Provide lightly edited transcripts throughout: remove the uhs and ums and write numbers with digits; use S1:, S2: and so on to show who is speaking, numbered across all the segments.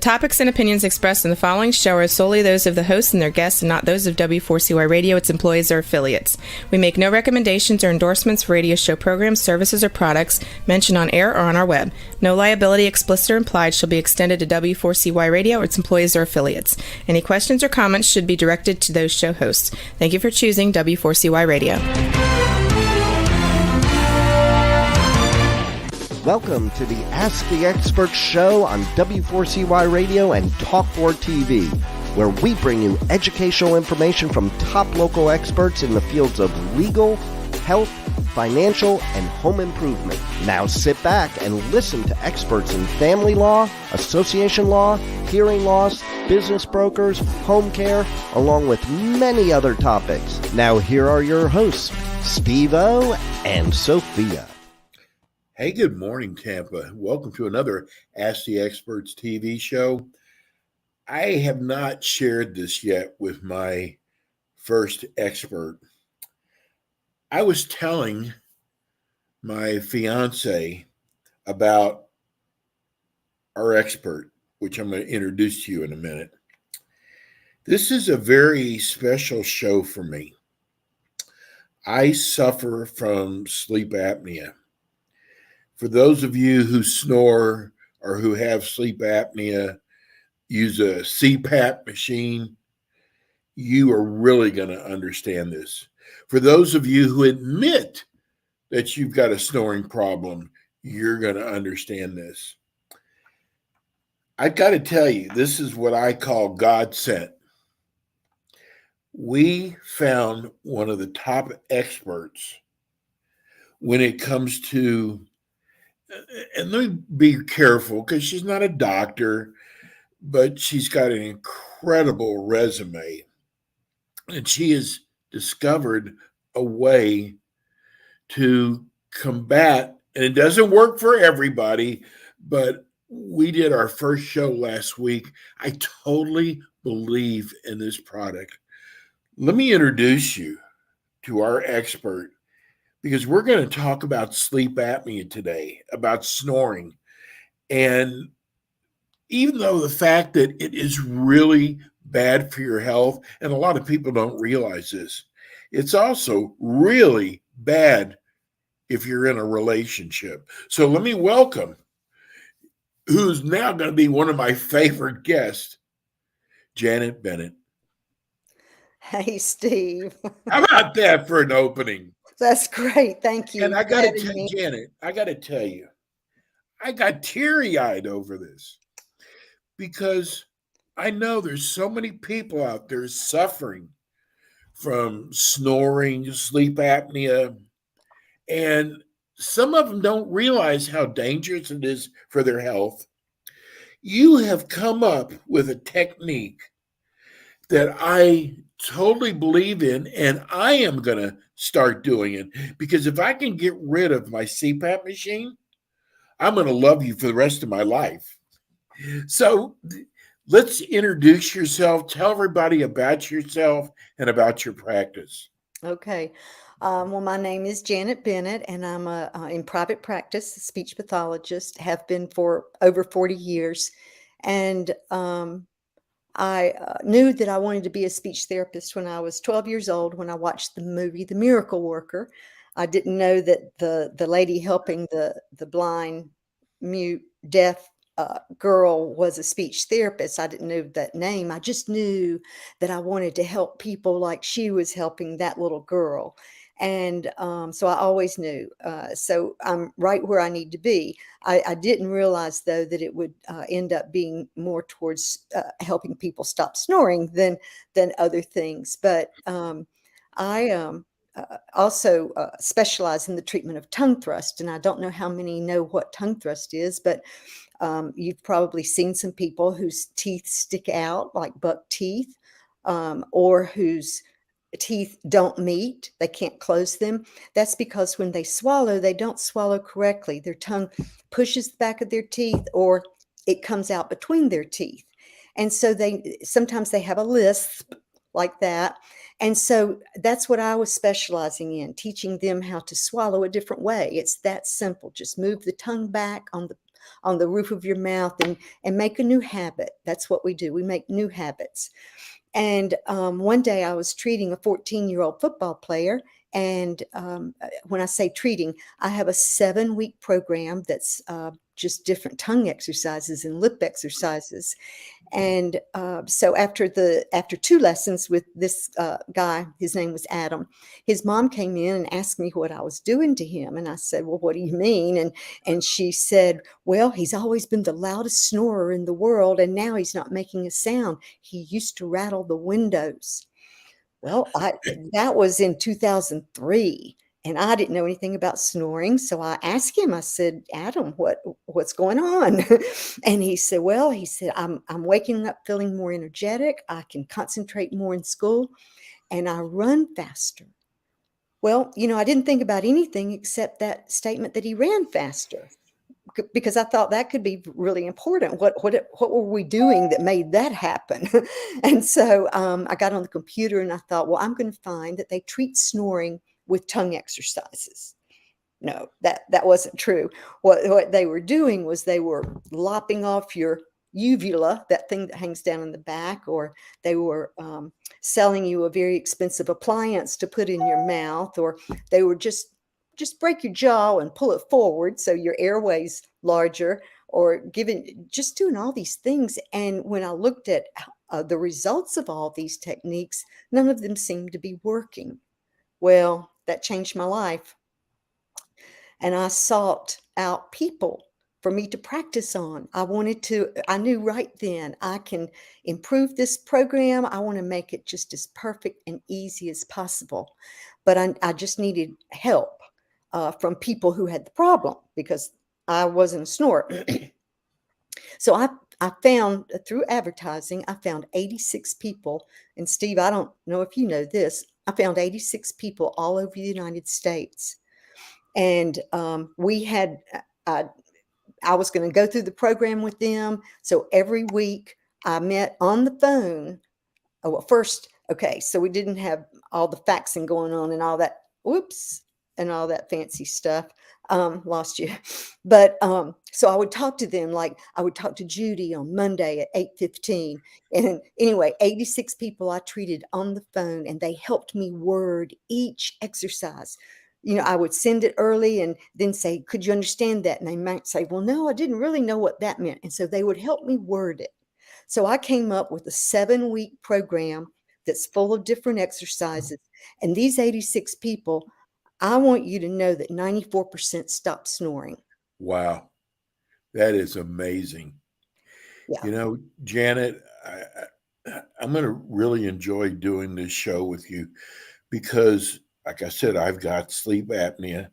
S1: topics and opinions expressed in the following show are solely those of the hosts and their guests and not those of W4CY Radio, its employees, or affiliates. We make no recommendations or endorsements for radio show programs, services, or products mentioned on air or on our web. No liability, explicit or implied, shall be extended to W4CY Radio or its employees or affiliates. Any questions or comments should be directed to those show hosts. Thank you for choosing W4CY Radio.
S2: Welcome to the Ask the Experts show on W4CY Radio and Talk4 TV, where we bring you educational information from top local experts in the fields of legal, health, financial, and home improvement. Now sit back and listen to experts in family law, association law, hearing loss, business brokers, home care, along with many other topics. Now here are your hosts, Steve-O and Sophia.
S3: Hey, good morning, Tampa. Welcome to another Ask the Experts TV show. I have not shared this yet with my first expert. I was telling my fiance about our expert, which I'm going to introduce to you in a minute. This is a very special show for me. I suffer from sleep apnea. For those of you who snore or who have sleep apnea, use a CPAP machine, you are really going to understand this. For those of you who admit that you've got a snoring problem, you're going to understand this. I've got to tell you, this is what I call God sent. We found one of the top experts when it comes to, and let me be careful because she's not a doctor, but she's got an incredible resume. And she has discovered a way to combat, and it doesn't work for everybody, but we did our first show last week. I totally believe in this product. Let me introduce you to our expert, because we're going to talk about sleep apnea today, about snoring. And even though the fact that it is really bad for your health, and a lot of people don't realize this, it's also really bad if you're in a relationship. So let me welcome, who's now going to be one of my favorite guests, Janet Bennett.
S4: Hey, Steve.
S3: How about that for an opening?
S4: That's great. Thank you.
S3: And I got to tell you, Janet, I got teary-eyed over this because I know there's so many people out there suffering from snoring, sleep apnea, and some of them don't realize how dangerous it is for their health. You have come up with a technique that I totally believe in, and I am going to start doing it, because if I can get rid of my CPAP machine, I'm going to love you for the rest of my life. So let's introduce yourself. Tell everybody about yourself and about your practice.
S4: Okay. Well, my name is Janet Bennett, and I'm in private practice, a speech pathologist, have been for over 40 years. And I knew that I wanted to be a speech therapist when I was 12 years old, when I watched the movie The Miracle Worker. I didn't know that the lady helping the blind, mute, deaf girl was a speech therapist. I didn't know that name. I just knew that I wanted to help people like she was helping that little girl. And so I always knew. So I'm right where I need to be. I didn't realize, though, that it would end up being more towards helping people stop snoring than other things. But I also specialize in the treatment of tongue thrust. And I don't know how many know what tongue thrust is, but you've probably seen some people whose teeth stick out like buck teeth, or whose teeth don't meet, they can't close them. That's because when they swallow, they don't swallow correctly. Their tongue pushes the back of their teeth, or it comes out between their teeth. And so sometimes they have a lisp like that. And so that's what I was specializing in, teaching them how to swallow a different way. It's that simple. Just move the tongue back on on the roof of your mouth and make a new habit. That's what we do. We make new habits. And one day I was treating a 14-year-old football player. And when I say treating, I have a 7-week program that's just different tongue exercises and lip exercises. And so after 2 lessons with this guy, his name was Adam, his mom came in and asked me what I was doing to him. And I said, well, what do you mean? And she said, well, he's always been the loudest snorer in the world, and now he's not making a sound. He used to rattle the windows. Well, that was in 2003, and I didn't know anything about snoring. So I asked him, I said, Adam, what's going on? And he said, well, I'm waking up feeling more energetic. I can concentrate more in school, and I run faster. Well, I didn't think about anything except that statement that he ran faster, because I thought that could be really important. What were we doing that made that happen? And so I got on the computer and I thought, well, I'm going to find that they treat snoring with tongue exercises. No, that wasn't true. What they were doing was they were lopping off your uvula, that thing that hangs down in the back, or they were selling you a very expensive appliance to put in your mouth, or they were just break your jaw and pull it forward so your airway's larger, or just doing all these things. And when I looked at the results of all these techniques, none of them seemed to be working. Well, that changed my life. And I sought out people for me to practice on. I knew right then I can improve this program. I want to make it just as perfect and easy as possible. But I just needed help from people who had the problem, because I wasn't a snorer. So I found, through advertising, I found 86 people. And Steve, I don't know if you know this, I found 86 people all over the United States. And I was going to go through the program with them. So every week I met on the phone. Oh, well, first, okay, so we didn't have all the faxing going on and all that. Whoops. And all that fancy stuff. Lost you. But so I would talk to them, like I would talk to Judy on Monday at 8:15. And anyway, 86 people I treated on the phone, and they helped me word each exercise. I would send it early and then say, could you understand that? And they might say, well, no, I didn't really know what that meant. And so they would help me word it. So I came up with a 7-week program that's full of different exercises. And these 86 people, I want you to know that 94% stopped snoring.
S3: Wow. That is amazing.
S4: Yeah.
S3: Janet, I'm going to really enjoy doing this show with you because, like I said, I've got sleep apnea.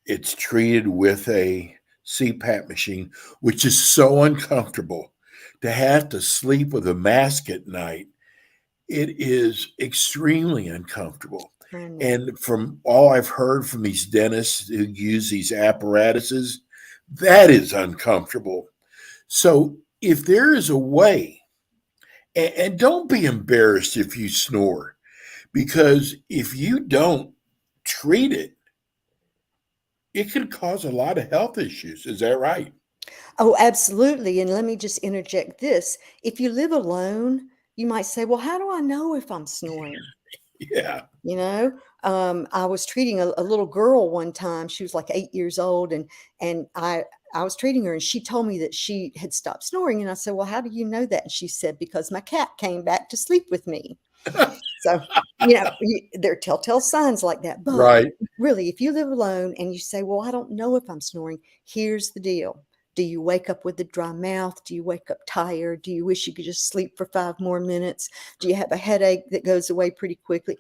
S3: It's treated with a CPAP machine, which is so uncomfortable to have to sleep with a mask at night. It is extremely uncomfortable. And from all I've heard from these dentists who use these apparatuses, that is uncomfortable. So if there is a way, and don't be embarrassed if you snore, because if you don't treat it, it could cause a lot of health issues. Is that right?
S4: Oh, absolutely. And let me just interject this. If you live alone, you might say, well, how do I know if I'm snoring?
S3: Yeah.
S4: I was treating a little girl one time. She was like 8 years old, and I was treating her, and she told me that she had stopped snoring. And I said, well, how do you know that? And she said, because my cat came back to sleep with me. So, there are telltale signs like that. But
S3: Right.
S4: really, if you live alone and you say, well, I don't know if I'm snoring, here's the deal. Do you wake up with a dry mouth? Do you wake up tired? Do you wish you could just sleep for 5 more minutes? Do you have a headache that goes away pretty quickly?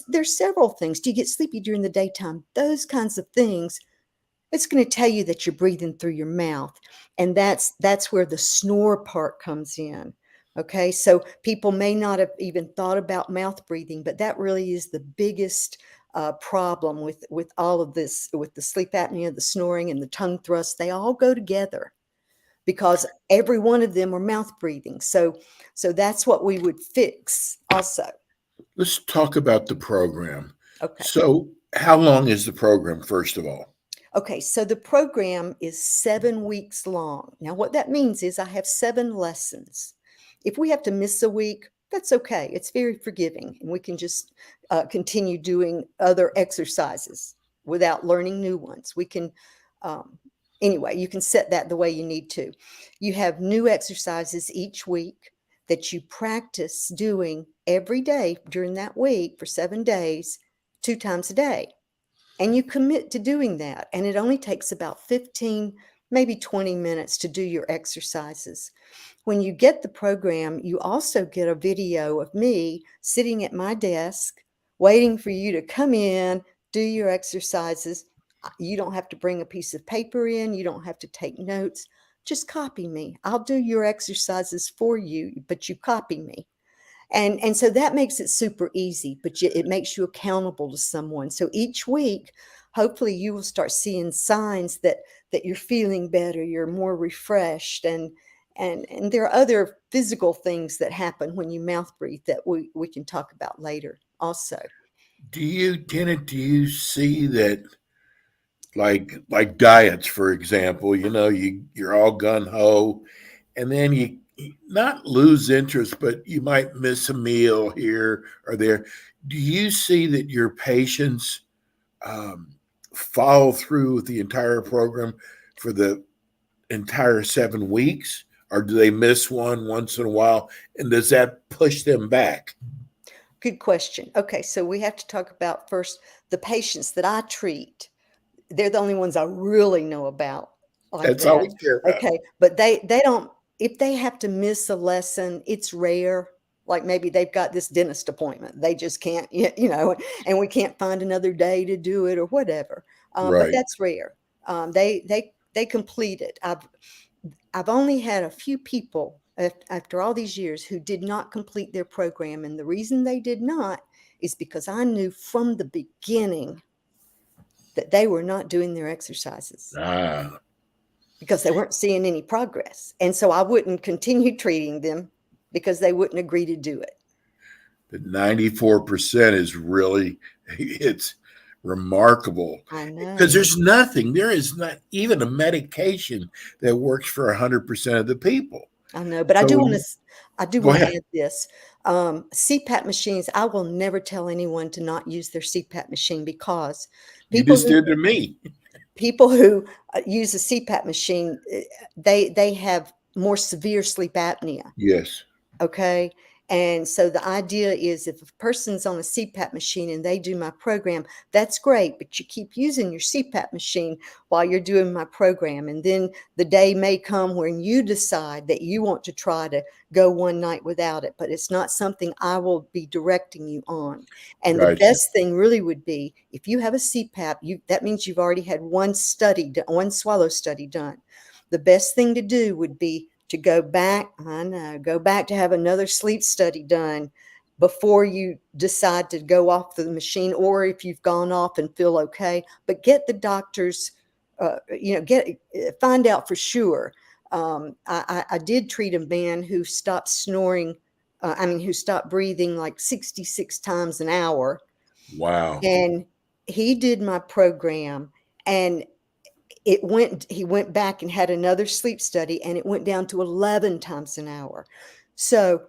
S4: There's several things. Do you get sleepy during the daytime? Those kinds of things. It's going to tell you that you're breathing through your mouth. And that's where the snore part comes in. Okay, so people may not have even thought about mouth breathing, but that really is the biggest problem with all of this, with the sleep apnea, the snoring, and the tongue thrust. They all go together because every one of them are mouth breathing. So that's what we would fix also.
S3: Let's talk about the program.
S4: Okay.
S3: So how long is the program, first of all?
S4: Okay, so the program is 7 weeks long. Now, what that means is I have 7 lessons. If we have to miss a week, that's okay. It's very forgiving, and we can just continue doing other exercises without learning new ones. We can, anyway, you can set that the way you need to. You have new exercises each week that you practice doing every day during that week for 7 days, 2 times a day. And you commit to doing that. And it only takes about 15, maybe 20 minutes to do your exercises. When you get the program, you also get a video of me sitting at my desk, waiting for you to come in, do your exercises. You don't have to bring a piece of paper in. You don't have to take notes. Just copy me. I'll do your exercises for you, but you copy me. And so that makes it super easy, but it makes you accountable to someone. So each week, hopefully you will start seeing signs that you're feeling better, you're more refreshed, and there are other physical things that happen when you mouth breathe that we can talk about later also.
S3: Janet, do you see that, like diets, for example, you're all gun ho, and then you not lose interest, but you might miss a meal here or there. Do you see that your patients um, follow through with the entire program for the entire 7 weeks, or do they miss one once in a while, and does that push them back?
S4: Good question. Okay, so we have to talk about first the patients that I treat. They're the only ones I really know about like
S3: That's all
S4: that.
S3: we care about.
S4: Okay, but they don't, if they have to miss a lesson, it's rare. Like maybe they've got this dentist appointment. They just can't, and we can't find another day to do it or whatever. But
S3: Right.
S4: that's rare. They complete it. I've only had a few people after all these years who did not complete their program, and the reason they did not is because I knew from the beginning that they were not doing their exercises
S3: Ah,
S4: because they weren't seeing any progress. And so I wouldn't continue treating them because they wouldn't agree to do it.
S3: but 94% is really, it's remarkable,
S4: I
S3: because
S4: know.
S3: there is not even a medication that works for 100% of the people.
S4: I know, but
S3: So
S4: I do
S3: go
S4: want to
S3: ahead.
S4: add this. CPAP machines, I will never tell anyone to not use their CPAP machine because
S3: You
S4: people
S3: just
S4: who
S3: did to me.
S4: use a CPAP machine, they have more severe sleep apnea.
S3: Yes.
S4: Okay. And so the idea is if a person's on a CPAP machine and they do my program, that's great, but you keep using your CPAP machine while you're doing my program. And then the day may come when you decide that you want to try to go one night without it, but it's not something I will be directing you on. And the
S3: Gotcha.
S4: best thing really would be if you have a CPAP, that means you've already had one swallow study done. The best thing to do would be to go back to have another sleep study done before you decide to go off the machine, or if you've gone off and feel okay, but get the doctor's, find out for sure. I did treat a man who stopped snoring, who stopped breathing like 66 times an hour.
S3: Wow.
S4: And he did my program, and he went back and had another sleep study, and it went down to 11 times an hour. So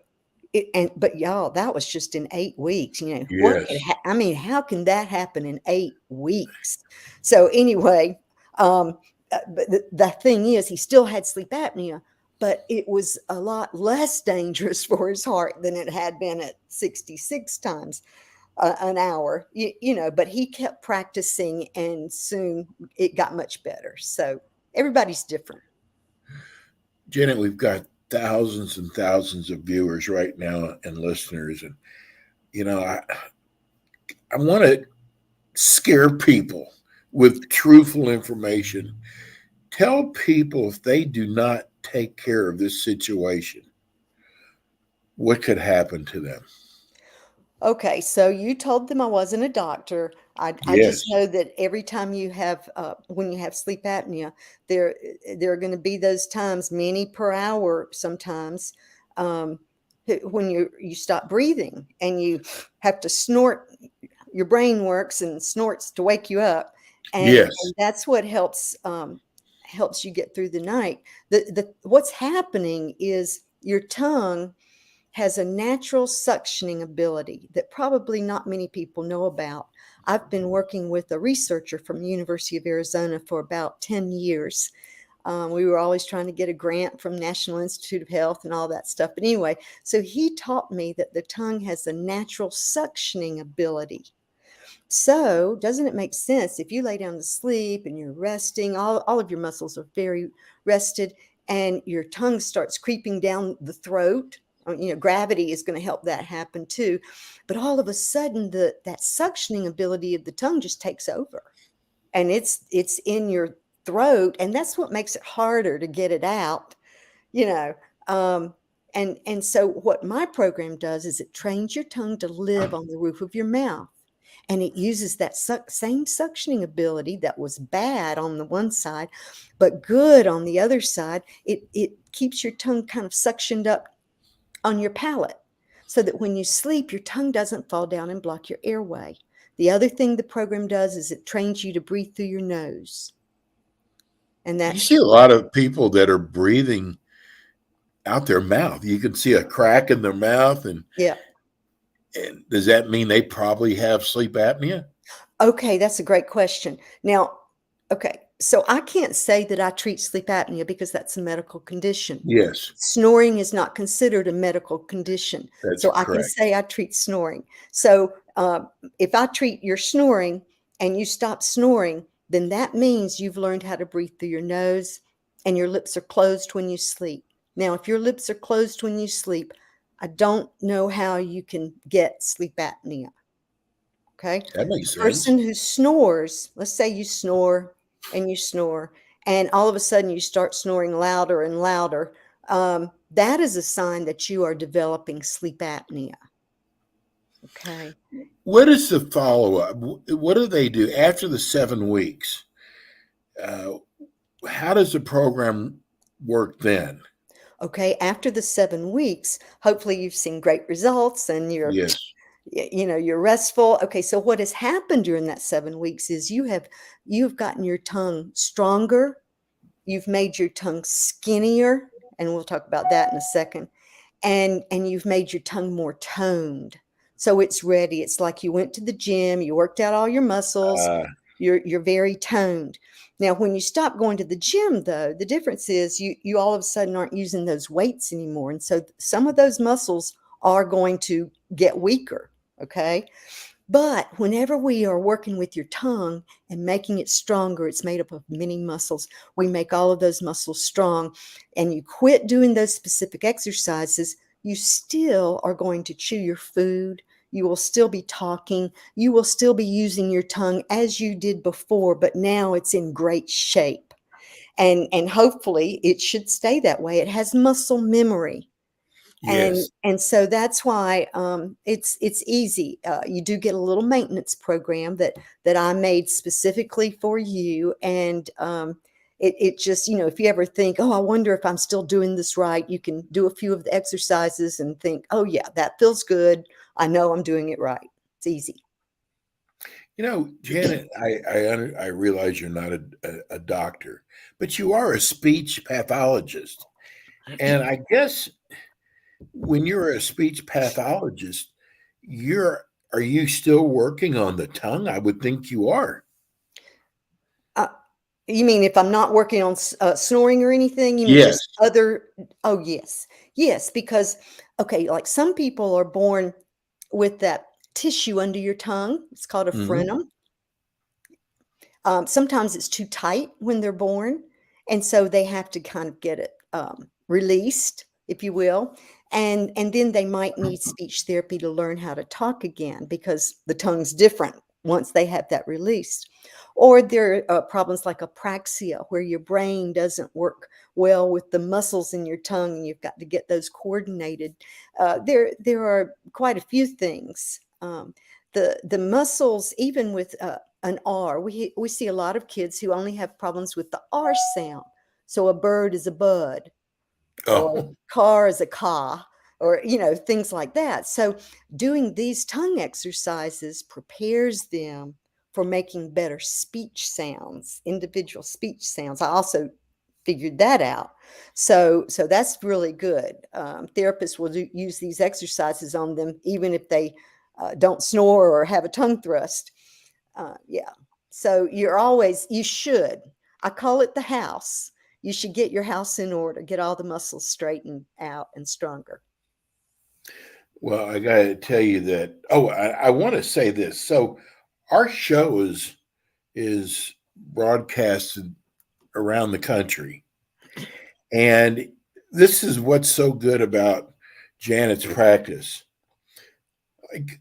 S4: but y'all, that was just in 8 weeks.
S3: Yes.
S4: How can that happen in 8 weeks? So anyway, but the thing is, he still had sleep apnea, but it was a lot less dangerous for his heart than it had been at 66 times an hour, but he kept practicing, and soon it got much better. So everybody's different.
S3: Janet, we've got thousands and thousands of viewers right now and listeners. And, I want to scare people with truthful information. Tell people if they do not take care of this situation, what could happen to them?
S4: Okay, so you told them I wasn't a doctor. I just
S3: Yes.
S4: know that every time when you have sleep apnea, there there are going to be those times, many per hour sometimes, um, when you stop breathing and you have to snort. Your brain works and snorts to wake you up,
S3: Yes.
S4: And that's what helps you get through the night. What's happening is your tongue has a natural suctioning ability that probably not many people know about. I've been working with a researcher from the University of Arizona for about 10 years. We were always trying to get a grant from National Institute of Health and all that stuff. But anyway, so he taught me that the tongue has a natural suctioning ability. So doesn't it make sense if you lay down to sleep and you're resting, all of your muscles are very rested, and your tongue starts creeping down the throat? Gravity is going to help that happen too. But all of a sudden, that suctioning ability of the tongue just takes over, and it's in your throat, and that's what makes it harder to get it out. You know, and so what my program does is it trains your tongue to live on the roof of your mouth. And it uses that same suctioning ability that was bad on the one side, but good on the other side. It keeps your tongue kind of suctioned up on your palate so that when you sleep, your tongue doesn't fall down and block your airway. The other thing the program does is it trains you to breathe through your nose. And
S3: You
S4: that's
S3: see a lot of people that are breathing out their mouth. You can see a crack in their mouth, and
S4: yeah.
S3: does that mean they probably have sleep apnea?
S4: Okay, that's a great question. Now, okay, so I can't say that I treat sleep apnea because that's a medical condition.
S3: Yes,
S4: Snoring is not considered a medical condition.
S3: that's
S4: So I can
S3: correct.
S4: say I treat snoring. So if I treat your snoring and you stop snoring, then that means you've learned how to breathe through your nose and your lips are closed when you sleep. Now, if your lips are closed when you sleep, I don't know how you can get sleep apnea. Okay.
S3: That
S4: The
S3: makes sense.
S4: person who snores, let's say you snore, and all of a sudden you start snoring louder and louder. That is a sign that you are developing sleep apnea. Okay.
S3: What is the follow up? What do they do after the 7 weeks? Uh, how does the program work then?
S4: Okay. After the 7 weeks, hopefully you've seen great results and
S3: Yes.
S4: you're restful. Okay. So what has happened during that 7 weeks is you've gotten your tongue stronger. You've made your tongue skinnier, and we'll talk about that in a second. And you've made your tongue more toned. So it's ready. It's like you went to the gym, you worked out all your muscles,
S3: Uh,
S4: you're very toned. Now, when you stop going to the gym, though, the difference is you all of a sudden aren't using those weights anymore. And so some of those muscles are going to get weaker. Okay. But whenever we are working with your tongue and making it stronger, it's made up of many muscles. We make all of those muscles strong, and you quit doing those specific exercises, you still are going to chew your food. You will still be talking. You will still be using your tongue as you did before, but now it's in great shape. And hopefully it should stay that way. It has muscle memory.
S3: yes.
S4: And so that's why it's easy. You do get a little maintenance program that I made specifically for you, and it just, if you ever think, oh, I wonder if I'm still doing this right, you can do a few of the exercises and think, oh yeah, that feels good. I know I'm doing it right. It's easy.
S3: Janet, I realize you're not a doctor, but you are a speech pathologist, and I guess when you're a speech pathologist, you're are you still working on the tongue? I would think you are.
S4: Uh, you mean if I'm not working on snoring or anything? You mean
S3: Yes.
S4: just other? Oh, yes. Yes, because, okay, like some people are born with that tissue under your tongue. It's called a
S3: Hmm.
S4: frenum. Sometimes it's too tight when they're born, and so they have to kind of get it released, if you will, and then they might need speech therapy to learn how to talk again because the tongue's different once they have that released. Or there are problems like apraxia, where your brain doesn't work well with the muscles in your tongue, and you've got to get those coordinated. There are quite a few things. The muscles, even with an R, we see a lot of kids who only have problems with the R sound. So a bird is a bud, or
S3: Oh,
S4: car is a car, or things like that. So doing these tongue exercises prepares them for making better speech sounds, individual speech sounds. I also figured that out. So that's really good. Therapists will use these exercises on them, even if they don't snore or have a tongue thrust. Yeah. So you should. I call it the house. You should get your house in order, get all the muscles straightened out and stronger.
S3: Well, I got to tell you that. Oh, I want to say this. So, our show is broadcasted around the country, and this is what's so good about Janet's practice.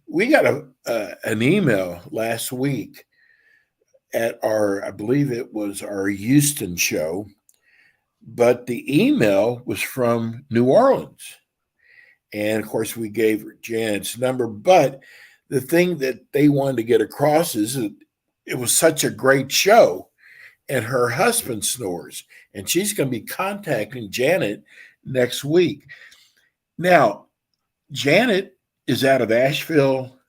S3: We got an email last week at I believe it was our Houston show, but the email was from New Orleans. And of course, we gave Janet's number. But the thing that they wanted to get across is that it was such a great show, and her husband snores, and she's going to be contacting Janet next week. Now, Janet is out of Asheville,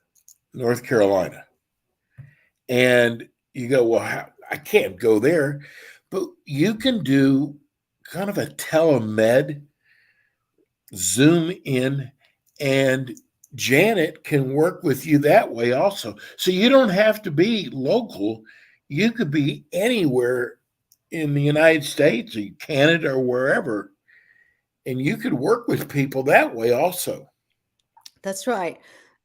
S3: North Carolina. And you go, well, I can't go there. But you can do kind of a telemed, Zoom in, and Janet can work with you that way also. So you don't have to be local. You could be anywhere in the United States or Canada or wherever, and you could work with people that way also.
S4: That's right.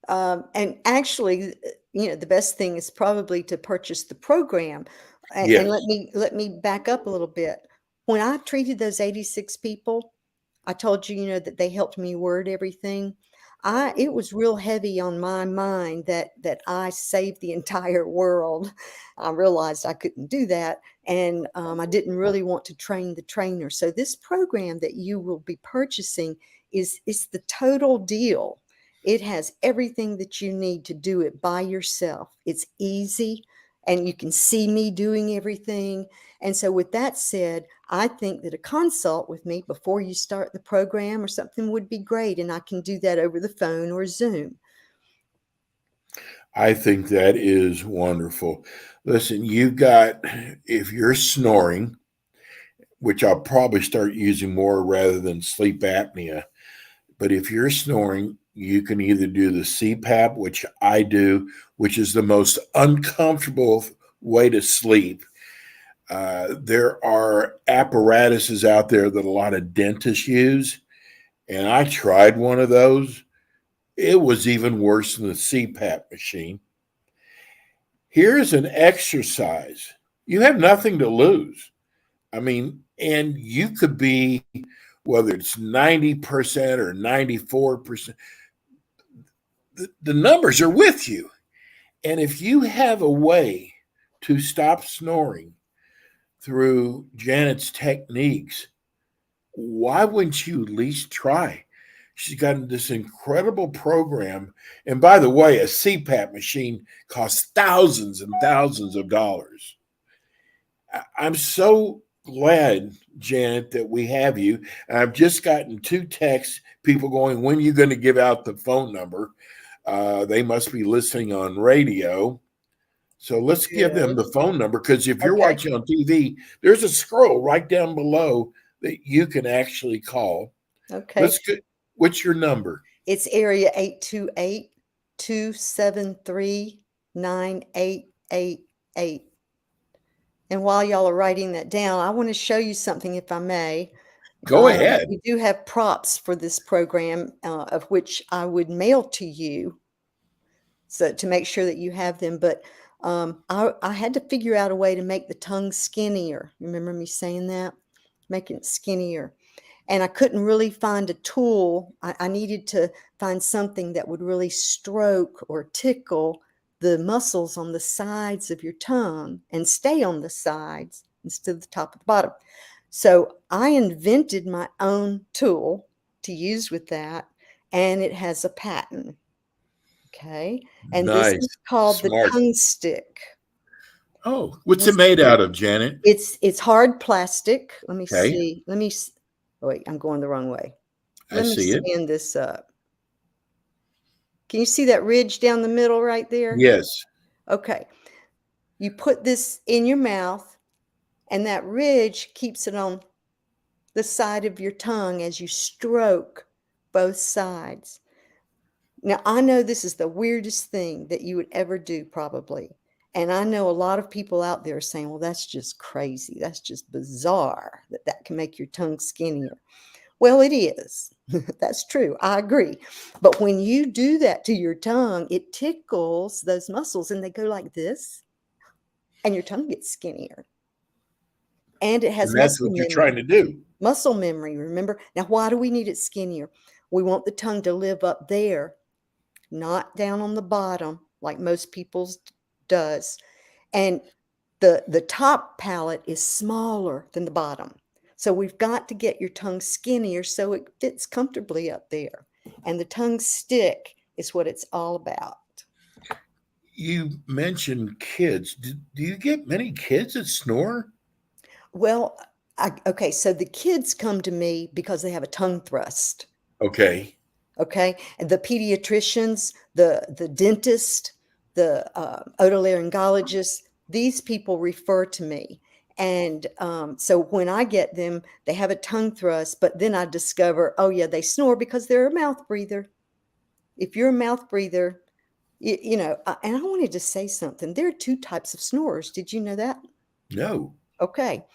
S4: And actually, the best thing is probably to purchase the program.
S3: Yes.
S4: And let me back up a little bit. When I treated those 86 people, I told you, that they helped me word everything. It was real heavy on my mind that I saved the entire world. I realized I couldn't do that, and I didn't really want to train the trainer. So this program that you will be purchasing is the total deal. It has everything that you need to do it by yourself. It's easy, and you can see me doing everything. And so with that said, I think that a consult with me before you start the program or something would be great. And I can do that over the phone or Zoom.
S3: I think that is wonderful. Listen, if you're snoring, which I'll probably start using more rather than sleep apnea, but if you're snoring, you can either do the CPAP, which I do, which is the most uncomfortable way to sleep. There are apparatuses out there that a lot of dentists use, and I tried one of those. It was even worse than the CPAP machine. Here's an exercise. You have nothing to lose. I mean, and you could be, whether it's 90% or 94%, the numbers are with you. And if you have a way to stop snoring through Janet's techniques, why wouldn't you at least try? She's got this incredible program. And by the way, a CPAP machine costs thousands and thousands of dollars. I'm so glad, Janet, that we have you. And I've just gotten 2 texts, people going, when are you going to give out the phone number? They must be listening on radio. So let's give them the phone number, because if you're watching on TV, there's a scroll right down below that you can actually call.
S4: Okay.
S3: What's your number?
S4: It's area 828-273-9888. And while y'all are writing that down, I want to show you something, if I may.
S3: Go ahead.
S4: We do have props for this program, of which I would mail to you, so to make sure that you have them. But I had to figure out a way to make the tongue skinnier. Remember me saying that? Making it skinnier. And I couldn't really find a tool. I needed to find something that would really stroke or tickle the muscles on the sides of your tongue and stay on the sides instead of the top of the bottom. So I invented my own tool to use with that, and it has a patent. Okay. And
S3: nice.
S4: This is called
S3: Smart.
S4: the tongue stick.
S3: Oh, what's it made out of, Janet?
S4: It's hard plastic. Let me see. Wait, I'm going the wrong way. Let me stand this up. Can you see that ridge down the middle right there?
S3: Yes.
S4: Okay. You put this in your mouth, and that ridge keeps it on the side of your tongue as you stroke both sides. Now, I know this is the weirdest thing that you would ever do, probably. And I know a lot of people out there saying, well, that's just crazy. That's just bizarre that that can make your tongue skinnier. Well, it is. That's true. I agree. But when you do that to your tongue, it tickles those muscles and they go like this, and your tongue gets skinnier. And it has
S3: And that's
S4: muscle
S3: what you're trying
S4: memory.
S3: to do.
S4: Muscle memory, remember? Now, why do we need it skinnier? We want the tongue to live up there, not down on the bottom like most people's does. And the top palate is smaller than the bottom. So we've got to get your tongue skinnier so it fits comfortably up there. And the tongue stick is what it's all about.
S3: You mentioned kids. Do you get many kids that snore?
S4: Well, okay, so the kids come to me because they have a tongue thrust.
S3: Okay.
S4: Okay, and the pediatricians, the dentist, the otolaryngologist, these people refer to me. And so when I get them, they have a tongue thrust, but then I discover, oh yeah, they snore because they're a mouth breather. If you're a mouth breather, you know, and I wanted to say something. There are two types of snorers. Did you know that?
S3: No.
S4: Okay.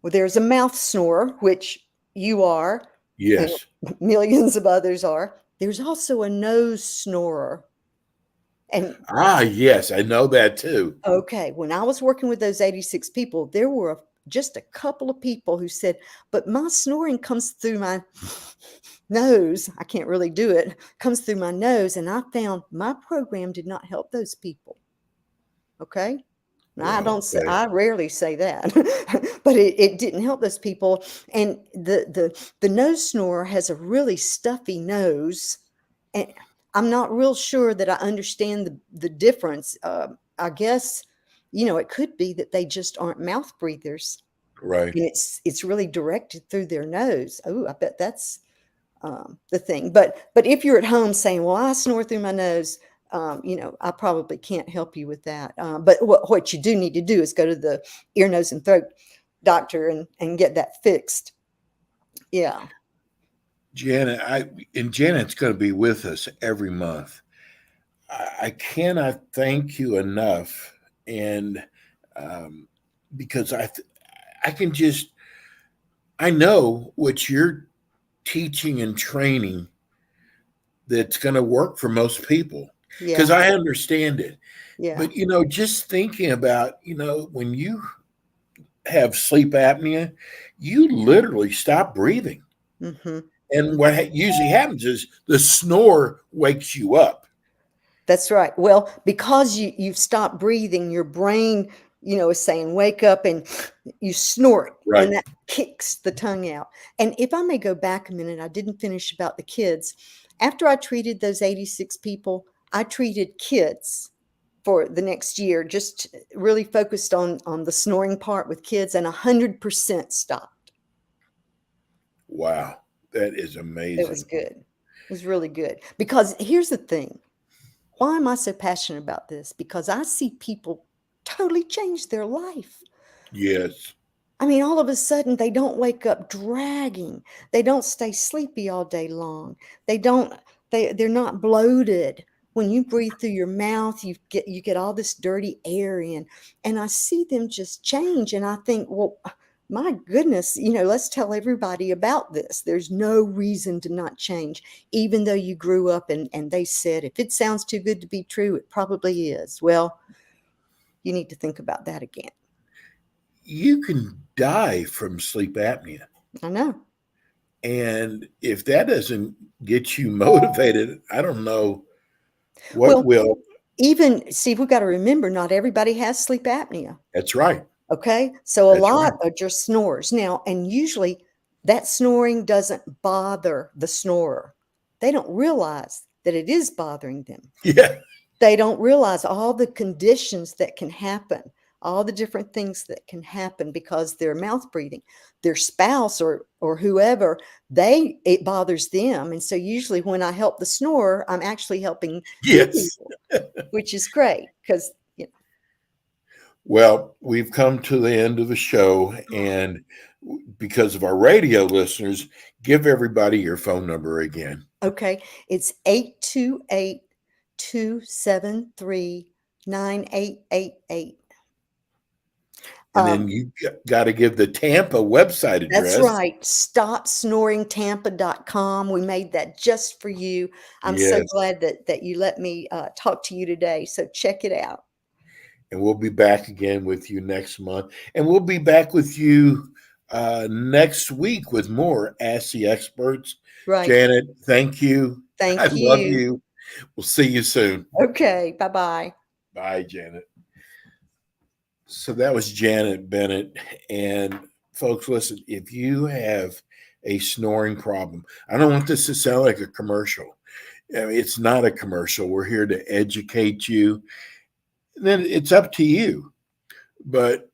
S4: Well, there's a mouth snorer, which you are, and
S3: Yes.
S4: millions of others are. There's also a nose snorer. And
S3: Yes, I know that too.
S4: okay, when I was working with those 86 people, there were just a couple of people who said, but my snoring comes through my nose. I can't really do it. Comes through my nose. And I found my program did not help those people. Okay. I don't say,
S3: Okay.
S4: I rarely say that, but it didn't help those people. And the nose snorer has a really stuffy nose, and I'm not real sure that I understand the difference. I guess, you know, it could be that they just aren't mouth breathers,
S3: Right.
S4: and it's really directed through their nose. Oh, I bet that's the thing. But if you're at home saying, well, I snore through my nose, you know, I probably can't help you with that. But what you do need to do is go to the ear, nose, and throat doctor and get that fixed. Yeah.
S3: Janet, Janet's going to be with us every month. I cannot thank you enough, and because I can just I know what you're teaching and training that's going to work for most people because
S4: Yeah.
S3: I understand it.
S4: Yeah.
S3: But just thinking about when you have sleep apnea, you literally stop breathing.
S4: Mm-hmm.
S3: And what usually happens is the snore wakes you up.
S4: That's right. Well, because you've stopped breathing, your brain, you know, is saying, wake up, and you snort,
S3: Right.
S4: and that kicks the tongue out. And if I may go back a minute, I didn't finish about the kids. After I treated those 86 people, I treated kids for the next year, just really focused on the snoring part with kids, and 100% stopped.
S3: Wow. That is amazing.
S4: It was good. It was really good. Because here's the thing. Why am I so passionate about this? Because I see people totally change their life.
S3: Yes.
S4: I mean, all of a sudden they don't wake up dragging. They don't stay sleepy all day long. They're not bloated. When you breathe through your mouth, you get all this dirty air in. And I see them just change. And I think, well, my goodness, you know, let's tell everybody about this. There's no reason to not change, even though you grew up and they said, if it sounds too good to be true, it probably is. Well, you need to think about that again.
S3: You can die from sleep apnea.
S4: I know.
S3: And if that doesn't get you motivated, I don't know what will.
S4: Even, Steve, we've got to remember, not everybody has sleep apnea.
S3: That's right.
S4: Okay. So a
S3: That's
S4: lot
S3: right.
S4: are just snores. Now, and usually that snoring doesn't bother the snorer. They don't realize that it is bothering them.
S3: Yeah.
S4: They don't realize all the conditions that can happen, all the different things that can happen because they're mouth breathing. Their spouse or whoever, it bothers them. And so usually when I help the snorer, I'm actually helping
S3: Yes.
S4: people, which is great because, you know.
S3: Well, we've come to the end of the show, and because of our radio listeners, give everybody your phone number again.
S4: Okay, it's 828-273-9888.
S3: And then you got to give the Tampa website address.
S4: That's right. StopSnoringTampa.com. We made that just for you. I'm so
S3: Yes.
S4: glad that you let me talk to you today. So check it out.
S3: And we'll be back again with you next month. And we'll be back with you next week with more Ask the Experts.
S4: Right.
S3: Janet, thank you.
S4: Thank
S3: I
S4: you.
S3: love you. We'll see you soon.
S4: Okay. Bye-bye.
S3: Bye, Janet. So that was Janet Bennett. And folks, listen, if you have a snoring problem, I don't want this to sound like a commercial. I mean, it's not a commercial. We're here to educate you. Then it's up to you. But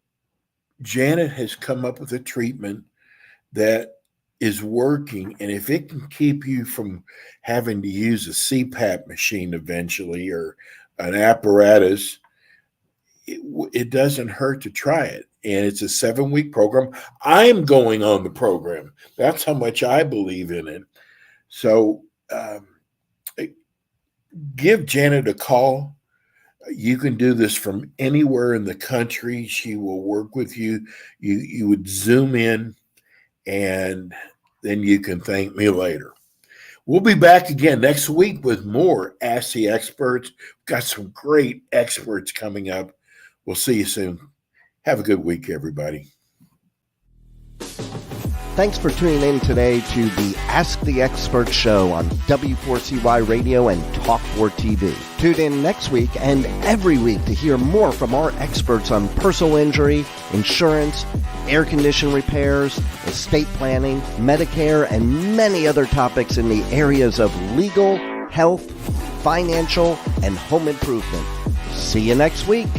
S3: Janet has come up with a treatment that is working. And if it can keep you from having to use a CPAP machine eventually or an apparatus, it doesn't hurt to try it. And it's a 7-week program. I'm going on the program. That's how much I believe in it. So give Janet a call. You can do this from anywhere in the country. She will work with you. You would Zoom in, and then you can thank me later. We'll be back again next week with more Ask the Experts. We've got some great experts coming up. We'll see you soon. Have a good week, everybody.
S2: Thanks for tuning in today to the Ask the Expert show on W4CY Radio and Talk4 TV. Tune in next week and every week to hear more from our experts on personal injury, insurance, air condition repairs, estate planning, Medicare, and many other topics in the areas of legal, health, financial, and home improvement. See you next week.